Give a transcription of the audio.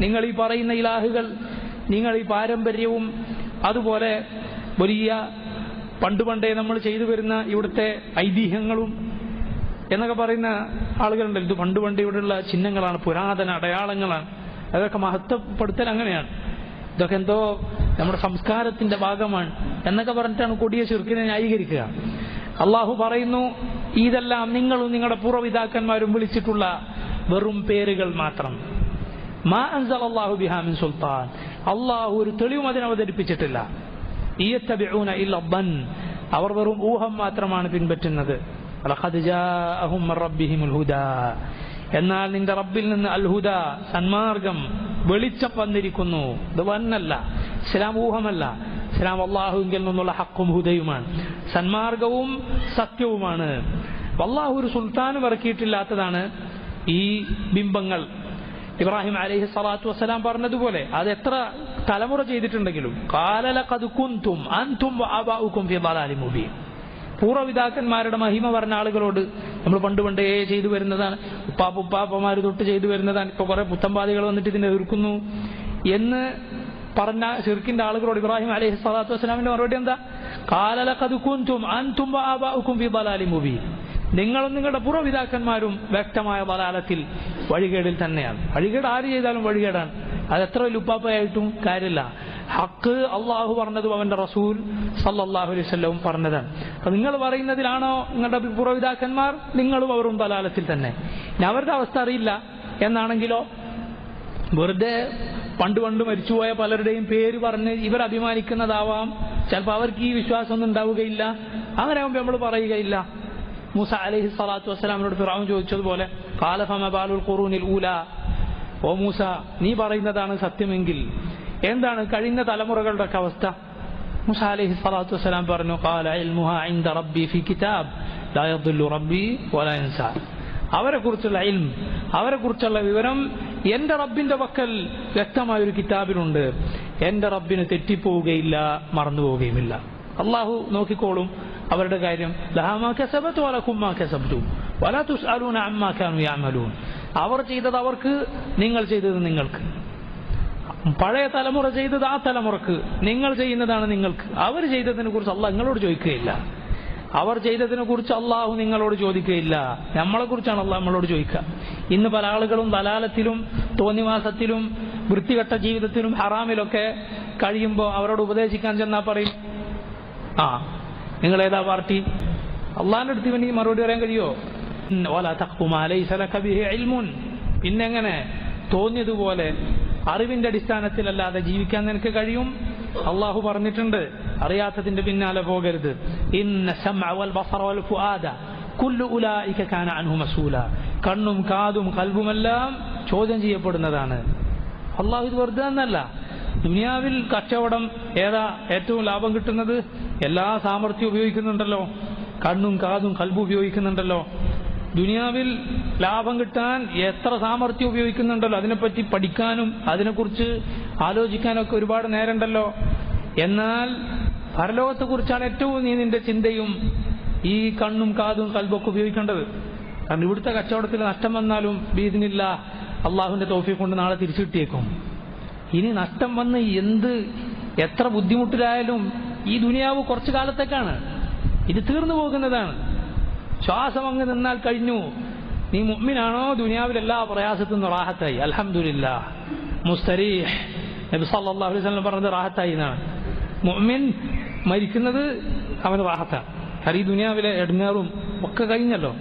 നിങ്ങൾ ഈ പറയുന്ന ഇലാഹുകൾ, നിങ്ങൾ ഈ പാരമ്പര്യവും അതുപോലെ വലിയ പണ്ടേ നമ്മൾ ചെയ്തു വരുന്ന ഇവിടുത്തെ ഐതിഹ്യങ്ങളും എന്നൊക്കെ പറയുന്ന ആളുകളുണ്ട്. ഇത് പണ്ട് ഇവിടെയുള്ള ചിഹ്നങ്ങളാണ്, പുരാതന അടയാളങ്ങളാണ്, അതൊക്കെ മഹത്വപ്പെടുത്തൽ അങ്ങനെയാണ്. ഇതൊക്കെ എന്തോ നമ്മുടെ സംസ്കാരത്തിന്റെ ഭാഗമാണ് എന്നൊക്കെ പറഞ്ഞിട്ടാണ് കൊടിയ ശിർക്കിനെ ന്യായീകരിക്കുക. അള്ളാഹു പറയുന്നു, ഇതെല്ലാം നിങ്ങളും നിങ്ങളുടെ പൂർവ്വപിതാക്കന്മാരും വിളിച്ചിട്ടുള്ള വെറും പേരുകൾ മാത്രം. മാ അൻസലല്ലാഹു ബിഹാ മിൻ സുൽത്താൻ, അള്ളാഹു ഒരു തെളിവും അതിന് അവതരിപ്പിച്ചിട്ടില്ല. ഇയത്തബിഊന ഇല്ല ദൻ, അവർ വെറും ഊഹം മാത്രമാണ് പിൻപറ്റുന്നത്. ലഖദ് ജാഅഹും മിർ റബ്ബിഹിമുൽ ഹുദാ, എന്നാൽ നിന്റെ റബ്ബിൽ നിന്ന് അൽ ഹുദ, സന്മാർഗം, വെളിച്ചം വന്നിരിക്കുന്നു. ഇത് വന്നല്ല, ഇസ്ലാം ഊഹമല്ല, ഇസ്ലാം അള്ളാഹുവിൽ നിന്നുള്ള ഹക്കും ഹുദയുമാണ്, സന്മാർഗവും സത്യവുമാണ്. അള്ളാഹു ഒരു സുൽത്താനും ഇറക്കിയിട്ടില്ലാത്തതാണ് ഈ ബിംബങ്ങൾ. ഇബ്രാഹിം അലൈഹി സ്വലാത്തു വസ്സലാം പറഞ്ഞതുപോലെ അത് എത്ര തലമുറ ചെയ്തിട്ടുണ്ടെങ്കിലും ഖാല ലഖദ് കുൻതും അൻതും വഅബാഉകും ഫീ ളലാലിൻ മുബീൻ, പൂർവ്വപിതാക്കന്മാരുടെ മഹിമ പറഞ്ഞ ആളുകളോട് നമ്മൾ പണ്ടേ ചെയ്തു വരുന്നതാണ്, ഉപ്പാപ്പമാര് തൊട്ട് ചെയ്തു വരുന്നതാണ്, ഇപ്പൊ കുറെ പുത്തമ്പാദികൾ വന്നിട്ട് ഇതിനെ എതിർക്കുന്നു എന്ന് പറഞ്ഞ ശിർക്കിന്റെ ആളുകളോട് ഇബ്രാഹിം അലൈഹി സ്വലാത്തു വസ്സലാമിന്റെ മറുപടി എന്താ? ഖാല ലഖദ് കുൻതും അൻതും വഅബാഉകും ഫീ ളലാലിൻ മുബീൻ, നിങ്ങളും നിങ്ങളുടെ പൂർവ്വപിതാക്കന്മാരും വ്യക്തമായ ളലാലത്തിൽ, വഴികേടിൽ തന്നെയാണ്. വഴികേട് ആര് ചെയ്താലും വഴികേടാണ്, അത് എത്ര വലിയ ഉപ്പാപ്പയായിട്ടും കാര്യമില്ല. ഹക്ക് അള്ളാഹു പറഞ്ഞതും അവന്റെ റസൂൽ സല്ലല്ലാഹു അലൈഹി വസല്ലം പറഞ്ഞതാണ്. അപ്പൊ നിങ്ങൾ പറയുന്നതിലാണോ നിങ്ങളുടെ പൂർവ്വപിതാക്കന്മാർ, നിങ്ങളും അവരും ളലാലത്തിൽ തന്നെ. ഇനി അവരുടെ അവസ്ഥ അറിയില്ല എന്നാണെങ്കിലോ, വെറുതെ പണ്ട് മരിച്ചുപോയ പലരുടെയും പേര് പറഞ്ഞ് ഇവർ അഭിമാനിക്കുന്നതാവാം. ചിലപ്പോൾ അവർക്ക് ഈ വിശ്വാസമൊന്നും ഉണ്ടാവുകയില്ല. അങ്ങനെ ആകുമ്പോൾ നമ്മൾ പറയുകയില്ല. മൂസ അലൈഹി സ്വലാത്തു വസ്സലാമിനോട് ഫിർഔൻ ചോദിച്ചതുപോലെ, ഖാല ഫമാ ബാലുൽ ഖുറൂനിൽ ഊലാ, ഓ മൂസ, നീ പറയുന്നതാണ് സത്യമെങ്കിൽ എന്താണ് കഴിഞ്ഞ തലമുറകളുടെ അവസ്ഥ? മൂസ അലൈഹി സ്വലാത്തു വസ്സലാം പറഞ്ഞു, ഖാല ഇൽമുഹാ ഇൻദ റബ്ബി ഫീ കിതാബ് ലാ യദ്ദുല്ലു റബ്ബി വലാ യൻസാ, അവരെക്കുറിച്ചുള്ള ഇൽം, അവരെക്കുറിച്ചുള്ള വിവരം എന്റെ റബ്ബിന്റെ പക്കൽ വ്യക്തമായൊരു കിതാബിലുണ്ട്. എന്റെ റബ്ബിന് തെറ്റിപ്പോവുകയില്ല, മറന്നു പോവുകയുമില്ല. അള്ളാഹു നോക്കിക്കോളും അവരുടെ കാര്യം. ലഹാ മാ കസബത് വലകും മാ കസബ്തും വലാ തുസ്അലൂന അമ്മാ കാനൂ യഅമലൂൻ, അവർ ചെയ്തത് അവർക്ക്, നിങ്ങൾ ചെയ്തത് നിങ്ങൾക്ക്. പഴയ തലമുറ ചെയ്തത് ആ തലമുറക്ക്, നിങ്ങൾ ചെയ്യുന്നതാണ് നിങ്ങൾക്ക്. അവർ ചെയ്തതിനെ കുറിച്ച് അള്ളാഹ് നിങ്ങളോട് ചോദിക്കുകയില്ല. അവർ ചെയ്തതിനെ കുറിച്ച് അള്ളാഹു നിങ്ങളോട് ചോദിക്കുകയില്ല. നമ്മളെ കുറിച്ചാണ് അള്ളാഹ് നമ്മളോട് ചോദിക്കുക. ഇന്ന് പല ആളുകളും ദലാലത്തിലും തോന്നിവാസത്തിലും വൃത്തികെട്ട ജീവിതത്തിലും ഹറാമിലൊക്കെ കഴിയുമ്പോൾ അവരോട് ഉപദേശിക്കാൻ ചെന്നാൽ പറയും, ആ നിങ്ങൾ ഏതാ പാർട്ടി? അള്ളാഹിന്റെ അടുത്ത് ഇവന് മറുപടി പറയാൻ കഴിയോ? വലാ തഖ്ഫു മാ ലൈസ ലക ബിഹി ഇൽമുൻ, പിന്നെങ്ങനെ തോന്നിയതുപോലെ അറിവിന്റെ അടിസ്ഥാനത്തിലല്ലാതെ ജീവിക്കാൻ നിനക്ക് കഴിയും? അള്ളാഹു പറഞ്ഞിട്ടുണ്ട്, അറിയാത്തതിന്റെ പിന്നാലെ പോകരുത്. ഇന്ന സമഅ വൽ ബസറ വൽ ഫുആദ കുല്ലു ഉലൈക കാന അൻഹു മസ്ഊല, കണ്ണും കാതും കൽബുമെല്ലാം ചോദ്യം ചെയ്യപ്പെടുന്നതാണ്. അള്ളാഹു ഇത് വെറുതെ എന്നല്ല. ദുനിയാവിൽ കച്ചവടം ഏതാ ഏറ്റവും ലാഭം കിട്ടുന്നത്? എല്ലാ സാമർഥ്യവും ഉപയോഗിക്കുന്നുണ്ടല്ലോ, കണ്ണും കാതും കൽബും ഉപയോഗിക്കുന്നുണ്ടല്ലോ. ദുനിയാവിൽ ലാഭം കിട്ടാൻ എത്ര സാമർഥ്യം ഉപയോഗിക്കുന്നുണ്ടല്ലോ, അതിനെപ്പറ്റി പഠിക്കാനും അതിനെക്കുറിച്ച് ആലോചിക്കാനൊക്കെ ഒരുപാട് നേരമുണ്ടല്ലോ. എന്നാൽ പരലോകത്തെക്കുറിച്ചാണ് ഏറ്റവും നീ നിന്റെ ചിന്തയും ഈ കണ്ണും കാതും കൽബൊക്കെ ഉപയോഗിക്കേണ്ടത്. കാരണം ഇവിടുത്തെ കച്ചവടത്തിൽ നഷ്ടം വന്നാലും ബീദിനില്ല, അള്ളാഹുവിന്റെ തൗഫീഖ് കൊണ്ട് നാളെ തിരിച്ചു കിട്ടിയേക്കും. ഇനി നഷ്ടം വന്ന് എത്ര ബുദ്ധിമുട്ടിലായാലും ഈ ദുനിയാവ് കുറച്ചു കാലത്തേക്കാണ്, ഇത് തീർന്നു പോകുന്നതാണ്. ശ്വാസം അങ്ങ് നിന്നാൽ കഴിഞ്ഞു. നീ മുഅ്മിനാണോ, ദുനിയാവിൽ എല്ലാ പ്രയാസത്തിൽ നിന്ന് റാഹത്തായി, അൽഹംദുലില്ലാഹ് മുസ്തരീഹ്. നബി സല്ലല്ലാഹു അലൈഹി വസല്ലം പറഞ്ഞത് റാഹത്തായി എന്നാണ്. മുഅ്മിൻ മരിക്കുന്നത് അവന് റാഹത്താണ്. കാരണം ഈ ദുനിയാവിലെ എടങ്ങേറും ഒക്കെ കഴിഞ്ഞല്ലോ.